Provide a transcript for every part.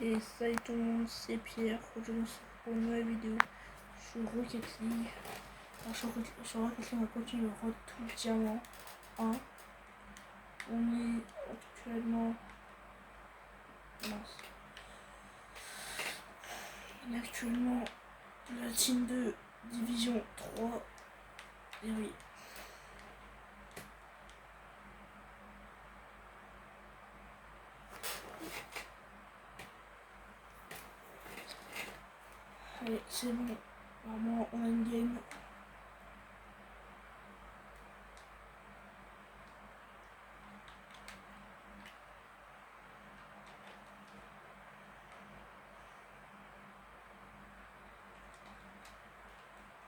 Et salut tout le monde, c'est Pierre. Aujourd'hui, pour une nouvelle vidéo sur Rocket League. Alors, sur Rocket League, on va continuer le Road to Diamant 1. On est actuellement. Mince. On est actuellement la team 2, division 3. Et oui. Allez, c'est bon. Normalement, on a une game.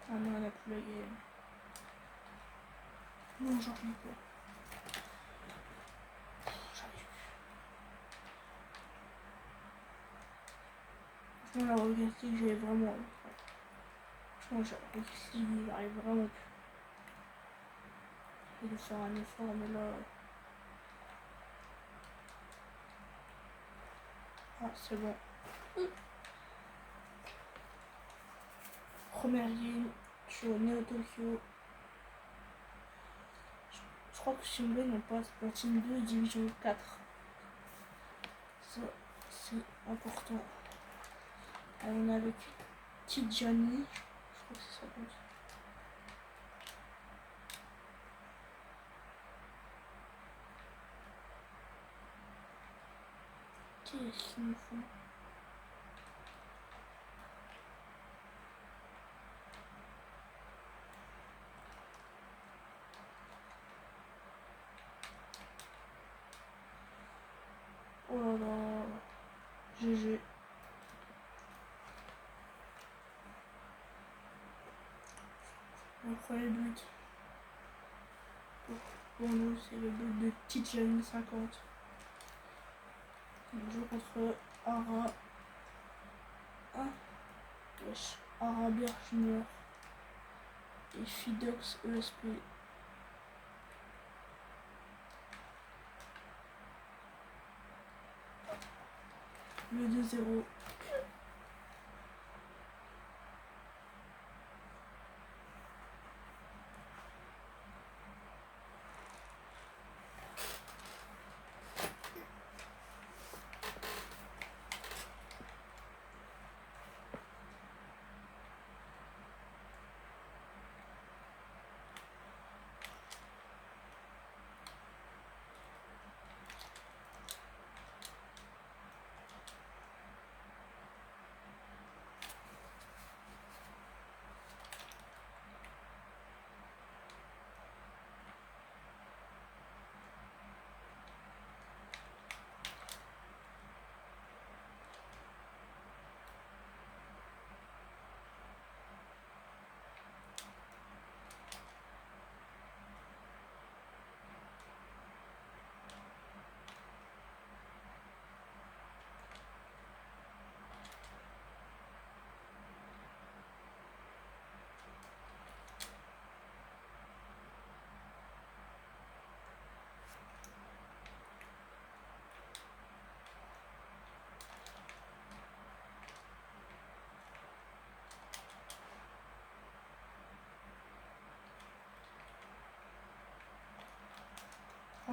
Ah non, on n'a plus la game. Non, j'en ai pas. J'arrive. Franchement, la Rocket League, j'ai vraiment. Franchement, la Rocket League, j'arrive vraiment plus. Je vais faire un effort, mais là. Ah, c'est bon. Première game sur Neo Tokyo. Je crois que si on gagne, on passe platine 2, division 4. Ça, c'est important. Alors, on est avec Tidjani. Je crois que c'est ça comme ça. Qu'est-ce qu'ils nous font? Oh là là. GG. Le premier but pour nous, c'est le but de Tidjani 50. On joue contre Ara. Ah, wesh. Arabia Junior et Fidox ESP. Le 2-0.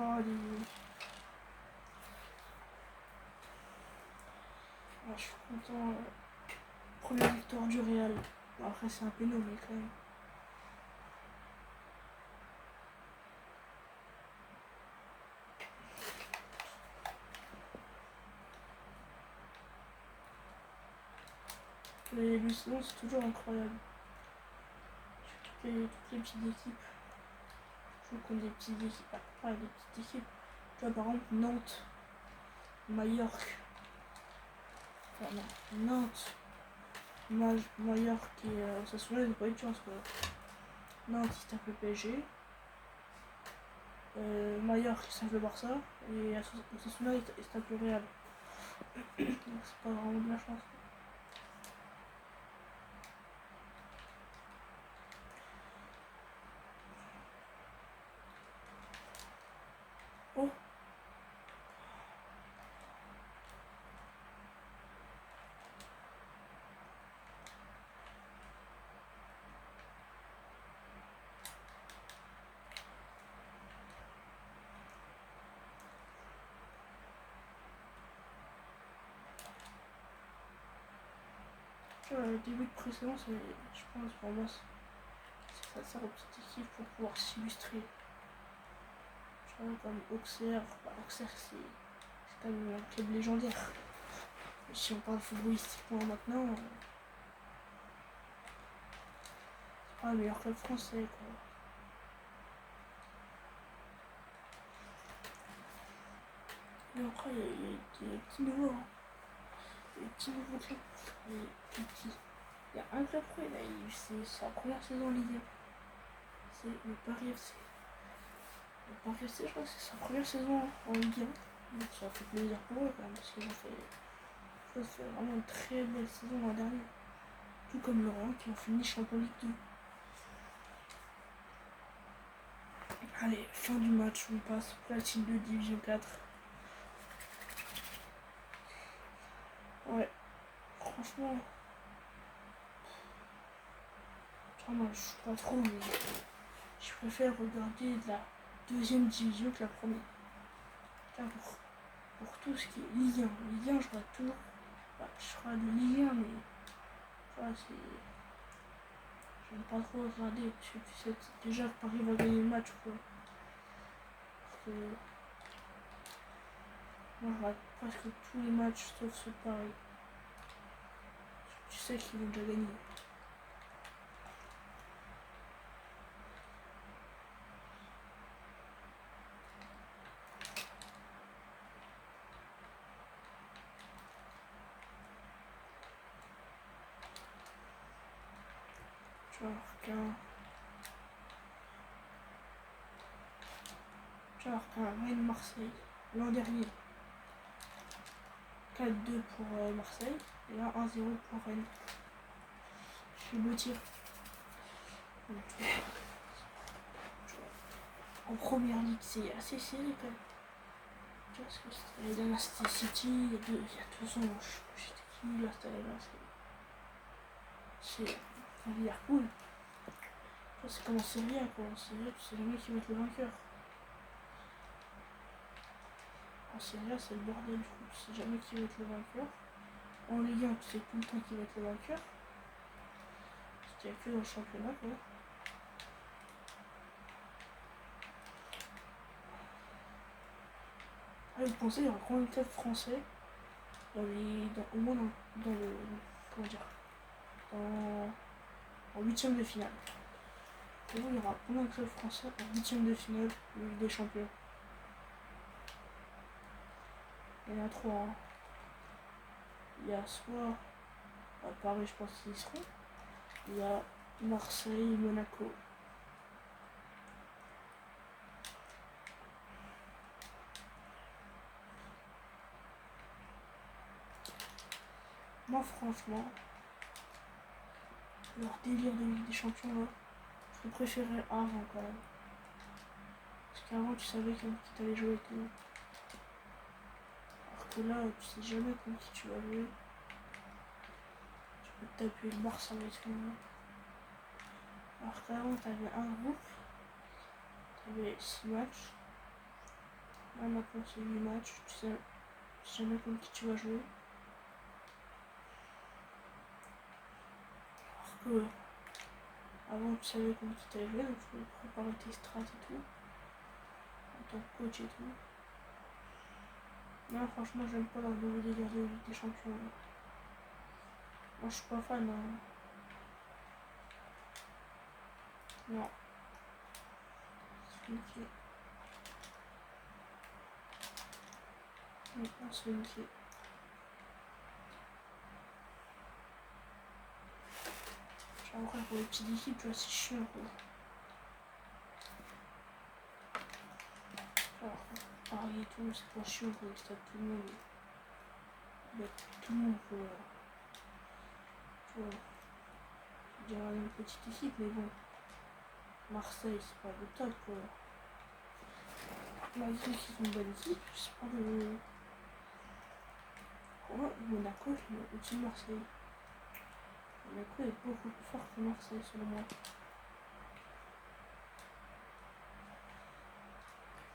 Oh, les... Ah, je suis content. Première victoire du Real. Bon, après, c'est un péno, mais quand même. Mais Lucien, c'est toujours incroyable. Toutes les petites équipes. Je trouve qu'on a des petites équipes. Ah, pas des petites équipes. Tu vois, par exemple, Nantes, Majorque. Enfin, non, Nantes, Majorque et Osasuna, ils n'ont pas eu de chance, quoi. Nantes, ils se tapent le PSG. Majorque, ils se tapent le Barça. Et Osasuna, ils se tapent le Real. Donc, c'est pas vraiment de la chance. Oh! Le début de précédent, c'est, je pense, pour moi, ça sert aux petites équipes pour pouvoir s'illustrer. Tu vois, comme Auxerre, Auxerre c'est quand même un club légendaire. Et si on parle footballistiquement maintenant, c'est pas le meilleur club français, quoi. Et après, il y a des petits nouveaux, hein. Des petits nouveaux clubs. Des petits. Il y a un club pro, c'est sa première saison en Ligue 1. C'est le Paris FC. Le Paris FC, je crois que c'est sa première saison en Ligue 1. Donc ça fait plaisir pour eux quand même, parce qu'ils ont fait vraiment une très belle saison l'an dernier. Tout comme Lorient qui ont fini champion de Ligue 2. Allez, fin du match, on passe platine 2, division 4. Ouais, franchement, moi je suis pas trop, mais je préfère regarder de la deuxième division que la première. Là, pour tout ce qui est Ligue 1. Ligue 1, je regarde toujours. Bah, je serai de Ligue 1, mais voilà, c'est. J'aime pas trop regarder, parce que tu sais déjà que Paris va gagner le match, quoi. Parce que moi, je regarde presque tous les matchs sauf ceux de Paris. Tu sais qu'ils vont déjà gagner. Tu vas avoir qu'un Rennes Marseille l'an dernier. 4-2 pour Marseille et là 1-0 pour Rennes. Je suis beau tir. En première ligue, c'est assez serré quand même. Tu vois ce que c'était l'année dernière, c'était City, il y a 2 ans, j'étais qui là, c'était là, c'est Liverpool. C'est comme en Serie A, quoi. En Serie A, tu sais jamais qui va être le vainqueur. En Serie A, c'est le bordel du coup, tu sais jamais qui va être le vainqueur. En Ligue 1, tu sais tout le temps qui va être le vainqueur. Parce qu'il n'y a que dans le championnat, quoi. Ah, vous pensez, il y aura combien de clubs français au moins dans le. Comment dire, en huitième de finale. Et il y aura combien de clubs français en huitième de finale de Ligue des Champions? Il y en a 3. Hein. Il y a soit à Paris, je pense qu'ils y seront. Il y a Marseille, Monaco. Moi, franchement, leur délire de Ligue des Champions, là, je préférais avant quand même. Parce qu'avant, tu savais qui t'allais jouer avec nous. Alors que là, tu sais jamais contre qui tu vas jouer. Tu peux te taper le Barça avec nous. Alors qu'avant, t'avais un groupe, t'avais 6 matchs. Là, maintenant, c'est 8 matchs. Tu sais jamais contre qui tu vas jouer. Alors que avant, tu savais contre qui t'allais jouer, donc tu pouvais préparer tes strats et tout. En tant que coach et tout. Non, franchement, j'aime pas leur nouveau délire de Ligue des Champions. Là. Moi, je suis pas fan. Hein. Non. C'est niqué. Maintenant, c'est niqué. Genre, après, pour les petites équipes, tu vois, c'est chiant, quoi. Alors, Paris et tout, c'est pas chiant, quoi. C'est tout le monde. Bah, tout le monde, quoi. Tu vois. Je dirais une petite équipe, mais bon. Marseille, c'est pas le top, quoi. Malgré qu'ils ont une bonne équipe, c'est pas le. Pour moi, Monaco, je mets au-dessus de Marseille. Monaco est beaucoup plus fort que Marseille, selon moi.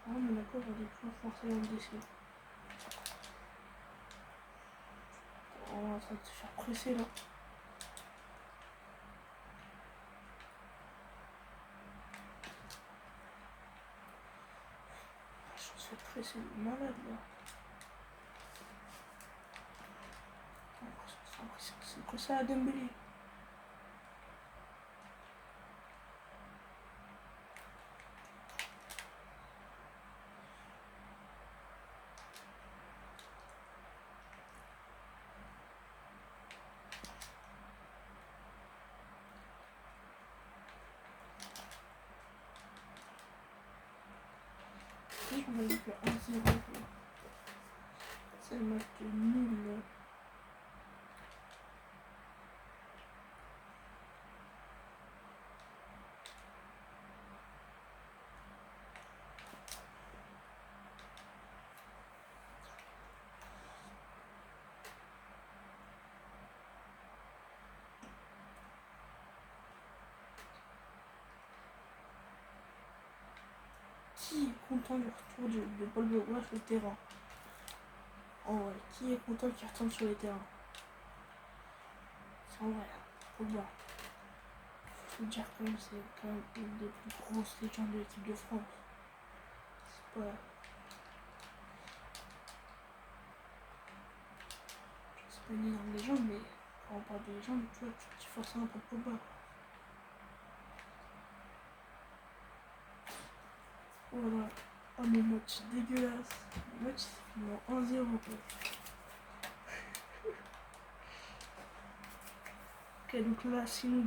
Ah, Monaco va des plus Marseille en DC. On est en train de se faire presser là. c'est malade là. C'est que ça à Dembélé. Je me dis que 1-0. C'est le match de nul. Qui est content du retour de Paul Pogba sur le terrain? Oh ouais, qui est content qu'il retourne sur les terrains? C'est en vrai, Pogba. Faut le dire quand même, c'est quand même une des plus grosses légendes de l'équipe de France. C'est pas... C'est pas une énorme légende, mais quand on parle de légende, tu vois, tu dis forcément Paul Pogba, quoi. Voilà. Oh, le match dégueulasse. Le match c'est fini en 1-0, quoi. Ok, donc là, si on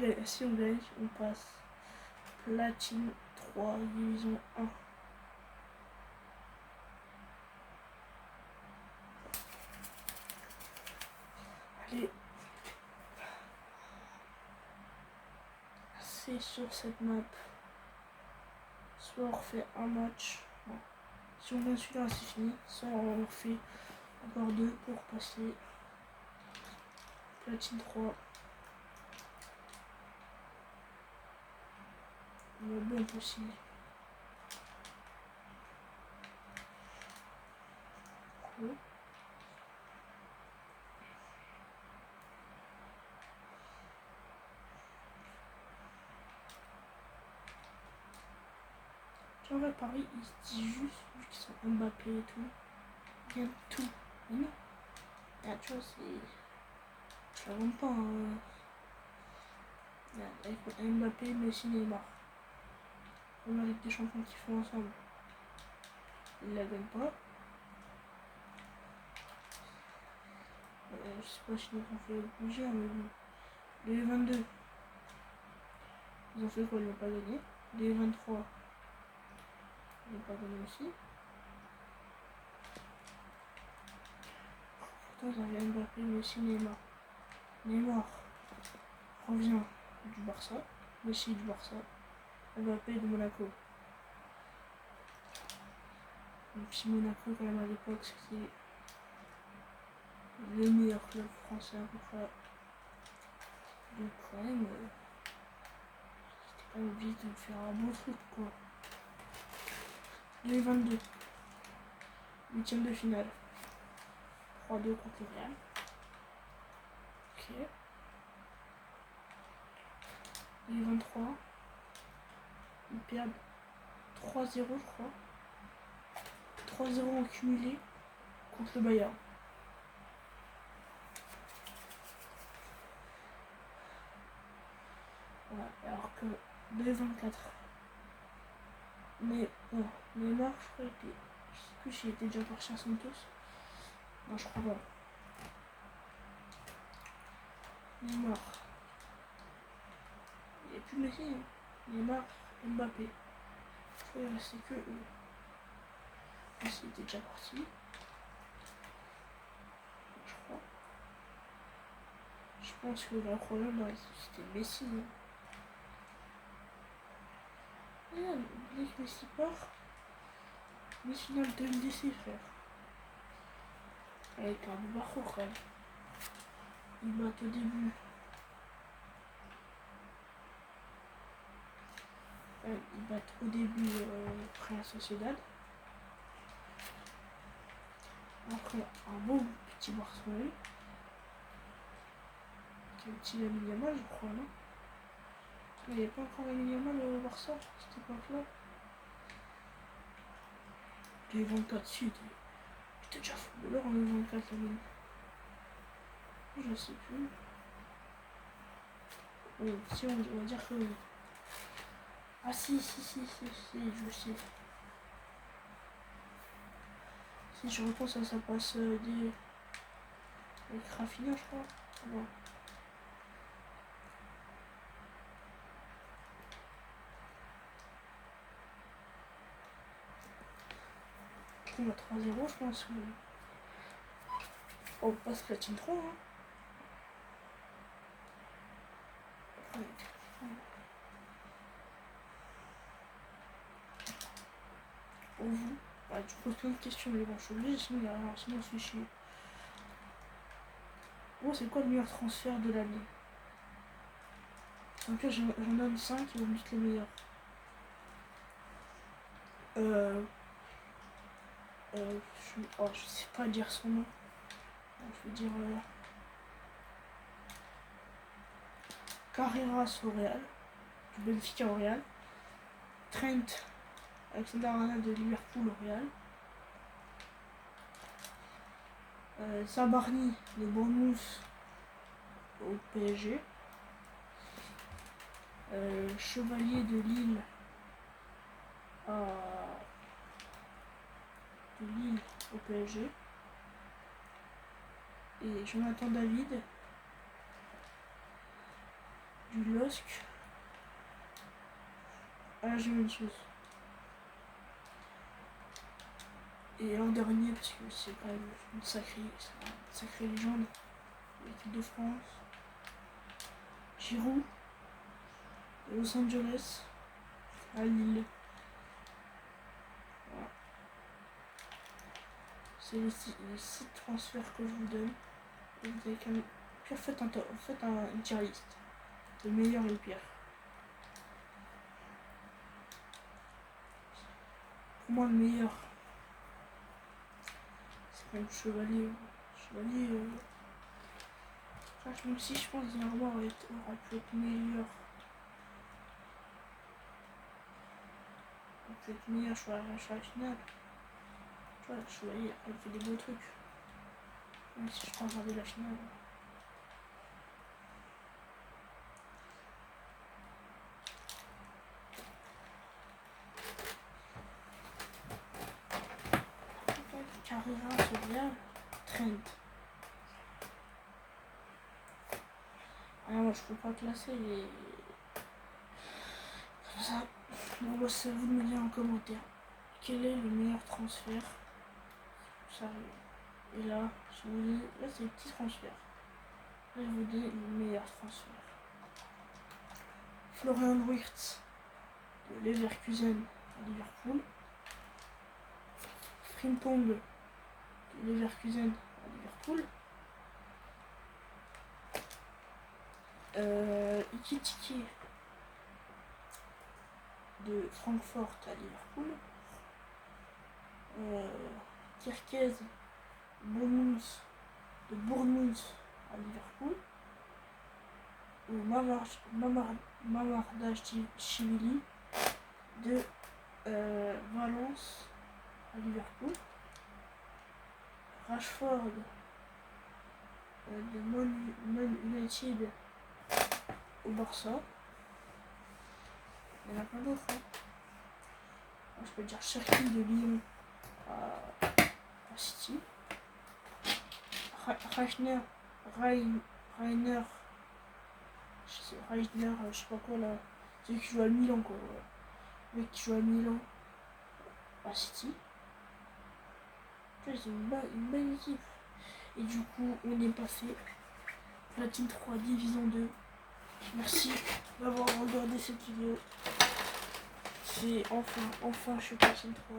gagne, on passe platine 3, division 1. Allez. C'est sur cette map. Soit on refait un match. Non. Si on gagne celui-là, c'est fini. Soit on refait encore 2 pour passer platine 3. Mais bon, possible. Cool. Tu vois, Paris, ils se disent juste, vu qu'ils sont Mbappé et tout, ils gagnent tout. Mais non. Ah, tu vois, c'est... Ça va pas. Avec Mbappé, Messi, Neymar. On a Ligue des Champions qui font ensemble. Ils la gagnent pas. Je sais pas si nous on fait le budget, mais bon. Les 22, ils ont fait quoi? Ils n'ont pas gagné. Les 23, ils n'ont pas gagné aussi. Pourtant, ils avaient Mbappé, Messi, Neymar. Neymar revient du Barça. Messi du Barça. Mbappé de Monaco. Et puis Monaco, quand même, à l'époque, c'était le meilleur club français à peu près. Donc, quand même, c'était pas obligé de faire un bon truc, quoi. Les 22, huitième de finale. 3-2 contre le Real. Ok. Les 23, ils perdent 3-0, je crois. 3-0 en cumulé contre le Bayern. Voilà, alors que les 24. Mais bon, Neymar, je crois que je sais plus s'il était déjà parti à Santos. Non, je crois pas. Neymar. Il n'y a plus Messi. Hein. Neymar, Mbappé. Je crois qu'il restait que eux. Messi était déjà parti. Je crois. Je pense que le problème dans l'équipe c'était Messi. Hein. Regarde, dès que Messi part, Messi dans le 2010, frère. Avec un Barreau quand même. Ils battent au début. Ils battent au début Real Sociedad. Après un beau petit Barcelone. Qui est un petit Lamine Yamal, je crois, non? Il n'y avait pas encore Lamine Yamal au Barça, à cette époque-là. Des 24 si, j'étais déjà footballeur en 24 la même. Je sais plus. Oui, si on va dire que oui. Ah si, je sais. Si je repense à ça passe des... avec Rafinha, je crois. Ouais. On a 3-0, je pense. On passe platine 3. Hein. Ouais. Pour vous, bah, tu poses plein de questions, mais bon, je suis obligé, sinon on se fait chier. Bon, c'est quoi le meilleur transfert de l'année? Donc là, j'en donne 5 et vous me dites les meilleurs. Je sais pas dire son nom. Je vais dire Carreras au Real, du Benfica au Real. Trent Alexander-Arnold de Liverpool au Real. Sabarni de Bournemouth au PSG. Chevalier de Lille au PSG. Et Jonathan David du LOSC à la Juventus. Et l'an dernier, parce que c'est quand même une sacrée légende, l'équipe de France. Giroud de Los Angeles à Lille. Voilà. C'est les 6 transferts que je vous donne. Et vous avez quand même... Puis faites une tier list. Le meilleur et le pire. Pour moi, le meilleur, c'est quand même Chevalier. Même si je pense que Zerma aurait pu être meilleur. Peut-être meilleur sur la finale. Tu vois, Chevalier, il fait des beaux trucs. Même si je prends regarder la finale. Carrera sur Real, Trent. Ah moi je peux pas classer les... Comme ça. Bon bah c'est à vous de me dire en commentaire. Quel est le meilleur transfert? Ça, et là, je vous dis, là c'est le petit transfert. Là je vous dis le meilleur transfert. Florian Wirtz de Leverkusen à Liverpool. Frimpong de Leverkusen à Liverpool. Ikitike de Francfort à Liverpool. Kirkez de Bournemouth à Liverpool. Ou Mamardashvili de Valence à Liverpool. Rashford de Man United au Barça. Il y en a plein d'autres. Hein. Je peux dire Cherki de Lyon à City. Rainer, je sais pas quoi là. Celui qui joue à Milan quoi. Ouais. Le mec qui joue à Milan à City. C'est une belle équipe. Et du coup, on est passé Platine 3 Division 2. Merci d'avoir regardé cette vidéo. C'est enfin je suis Platine 3.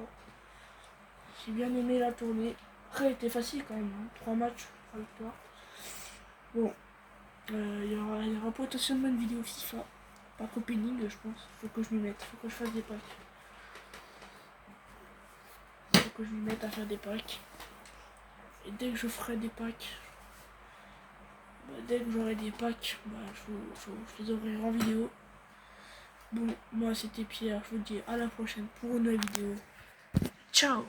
J'ai bien aimé la tournée. Après, elle était facile quand même. Hein. 3 matchs, 3 victoires. Bon, il y aura potentiellement une vidéo FIFA. Pas copéning, je pense. Faut que je m'y mette. Faut que je fasse des packs. Faut que je m'y mette à faire des packs. Et dès que je ferai des packs, dès que j'aurai des packs, je les aurai en vidéo. Bon, moi c'était Pierre. Je vous dis à la prochaine pour une nouvelle vidéo. Ciao!